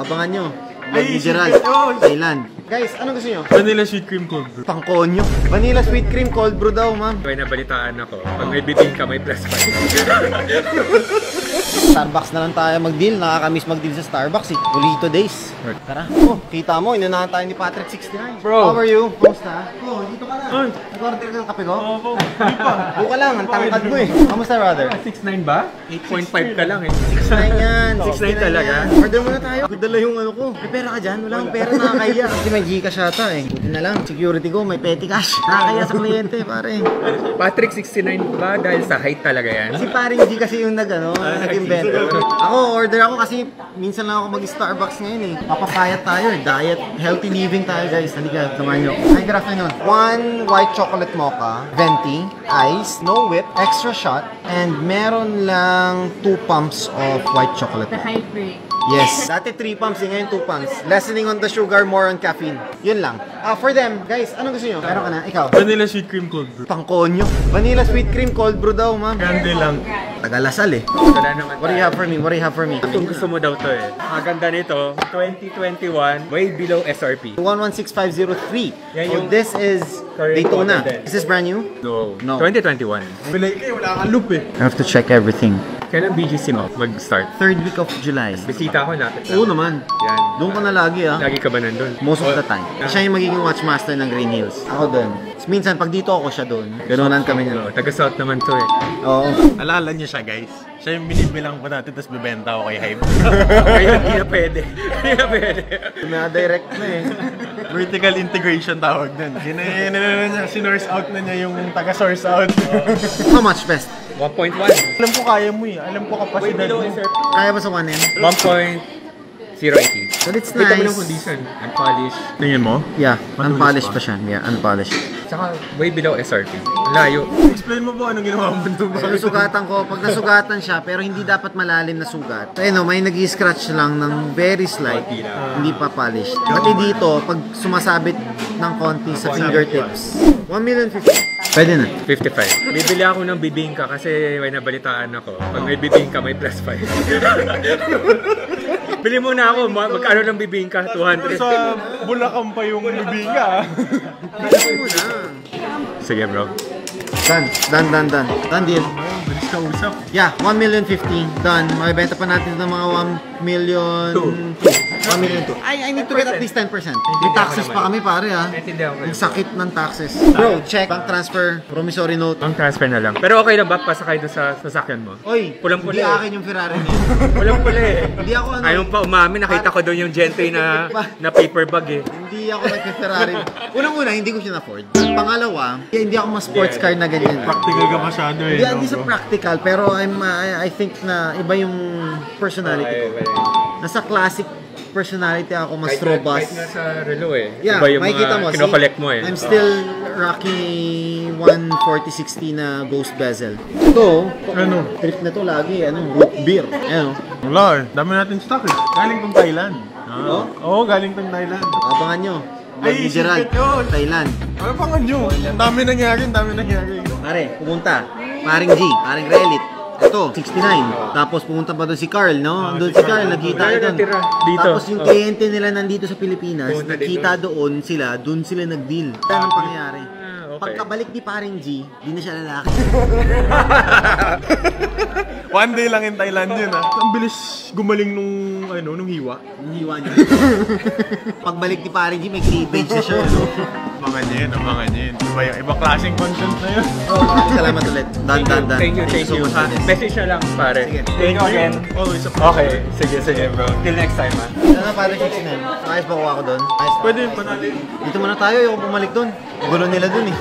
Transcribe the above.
Abangan nyo. Ay, Gerald, Thailand. Guys, anong gusto nyo? Vanilla sweet cream cold brew. Pangkonyo. Vanilla sweet cream cold brew daw, ma'am. May nabalitaan ako. Pag may bibingka, may plus 5. Starbucks na lang tayo mag-deal. Nakakamiss mag-deal sa Starbucks eh. Ulito days. Tara. Oh, kita mo, inunahan tayo ni Patrick 69. Bro. How are you? Kamusta? Oh, dito ka na. Nag-order ka ng kape ko? Oo, hindi pa. Buka lang, ang tangkad mo eh. Kamusta, brother? 6'9 ba? 8.5 ka lang eh. 6'9 yan. 6'9 talaga? Order muna tayo. Dala yung ano ko. May pera ka dyan? Wala akong pera, nakakaya. Kasi may Gcash yata eh. Buti na lang, security ko, may petty cash. Nakakaya sa kliyente, pare. Patrick 69 ba? Dahil sa height talaga yan? Si paring G kasi yung nag-invento. Ako, order ako kasi minsan lang ako mag-Starbucks ngayon eh. Papapayat tayo eh. Diet, healthy living tayo guys. Halika, samahan nyo. Ay, good afternoon. 1 white chocolate mocha, venti, ice, no whip, extra shot, and meron lang 2 pumps of white chocolate. The hybrid. Yes. Dati 3 pumps, ngayon 2 pumps. Lessening on the sugar, more on caffeine. Yun lang. For them, guys, anong gusto nyo? Meron ka na? Ikaw? Vanilla sweet cream cold brew. Pangkonyo. Vanilla sweet cream cold brew daw, ma'am. Grande lang. Tagalasal eh. Wala naman. What do you have for me? What do you have for me? Kung gusto mo daw to eh. Ang ganda nito, 2021, way below SRP. 116503. Yan Oh, yung this is current Daytona. model din. Is this brand new? No. No. 2021. Bilay kayo, wala kang loop eh. I have to check everything. Kailan BGC mo mag-start? 3rd week of July. Bisita ako natin. Oo naman. Yan. Doon ka na lagi ah. Lagi ka ba nandun? Most of the time. Siya yung magiging watchmaster ng Green Hills. Ako doon. Minsan pag dito ako siya doon. Ganunan kami niya. Oo, taga-south naman to eh. Oo. Alala niyo siya guys. Siya yung binibilang ko natin tapos bibenta ako kay Hype. Kaya hindi na pwede. Hindi na pwede. Na-direct na eh. Vertical integration tawag dun. Sinurse out na niya yung taga-source out. How much best? 1.1. Alam ko kaya mo eh. Alam ko Way kapasidad below mo. SRP. Kaya ba sa 1M? 1.080. So it's Kita mo nice. ng condition. Unpolished. Tingin mo? Yeah, Unpolished unpolished pa? pa siya. Yeah, unpolished. Tsaka way below SRP. Ang layo. Explain mo po anong ginawa mo dito ba? Sinusugatan ko, pag nasugatan siya, pero hindi dapat malalim na sugat. So, may nag-scratch lang ng very slight, hindi pa polished. Pati dito, pag sumasabit ng konti sa fingertips, 1,050,000. Pwede na. 55. Bibili ako ng bibingka kasi may nabalitaan ako. Pag may bibingka, may plus 5. Bili muna ako. Magkano ng bibingka? 200. Sa Bulacan pa yung bibingka. Pwede mo na. Sige bro. Done. Done deal. Bilis ka usap. Yeah, 1,050,000. Done. Makibenta pa natin ng mga 1,200,000. 1,200,000. I need to get at least 10%. May taxes pa kami pare ha. Naintindihan ko Ang yun. sakit ng taxes. Bro, check. Bank transfer. Promissory note. Ang transfer na lang. Pero okay lang ba? Pasakay doon sa sasakyan mo? Oy, Pulang-pula hindi eh. akin yung Ferrari niya. Walang pula eh. Hindi ako ano. Ayaw pa umamin. Nakita ko doon yung Gentry na paper bag eh. Hindi ako nagka-Ferrari. Unang-una, hindi ko siya na-afford. Pangalawa, hindi ako mas sports car na ganyan. Practical ka masyado eh. Hindi sa practical, pero I think na iba yung personality ko. Nasa classic personality ako, mas robust. Kahit nga sa relo eh. Yeah, Iba yung makikita mo. mga kinokollect mo eh. I'm still rocking 14060 na Ghost Bezel. Ito, Ano? trip na to lagi, root beer. Ano? Wala eh. Dami natin stock eh. Galing tong Thailand. Oo, galing tong Thailand. Abangan nyo. Ay, Gerald, secret yun. Thailand. Ano pa nga nyo? Ang dami nangyari, ang dami nangyari. Pare, pumunta. Paring G, paring Relit. Ito, 69. Tapos pumunta pa doon si Carl, no? Doon si Carl, nagkita Carl doon. natira dito. Tapos yung kliyente nila nandito sa Pilipinas, Pumunta nagkita doon sila nag-deal. Ano ang pangyayari? okay. Pagkabalik ni paring G, di na siya lalaki. One day lang in Thailand yun ah. Ang bilis gumaling nung hiwa. Ang hiwa niya. Pagbalik ni paring G, may cleavage na siya. Mga niya yun. Iba yung ibang klaseng content na yun. Salamat ulit. Done. Thank you. so much for this. Message na lang pare. Sige. Thank you again. Always a Okay, sige bro. Till next time ha. Ano na paring 69? Ayos ba kuha ko doon? Ayos ba? Pwede yung panalin. Dito muna tayo, yung bumalik doon. Gulo nila doon eh.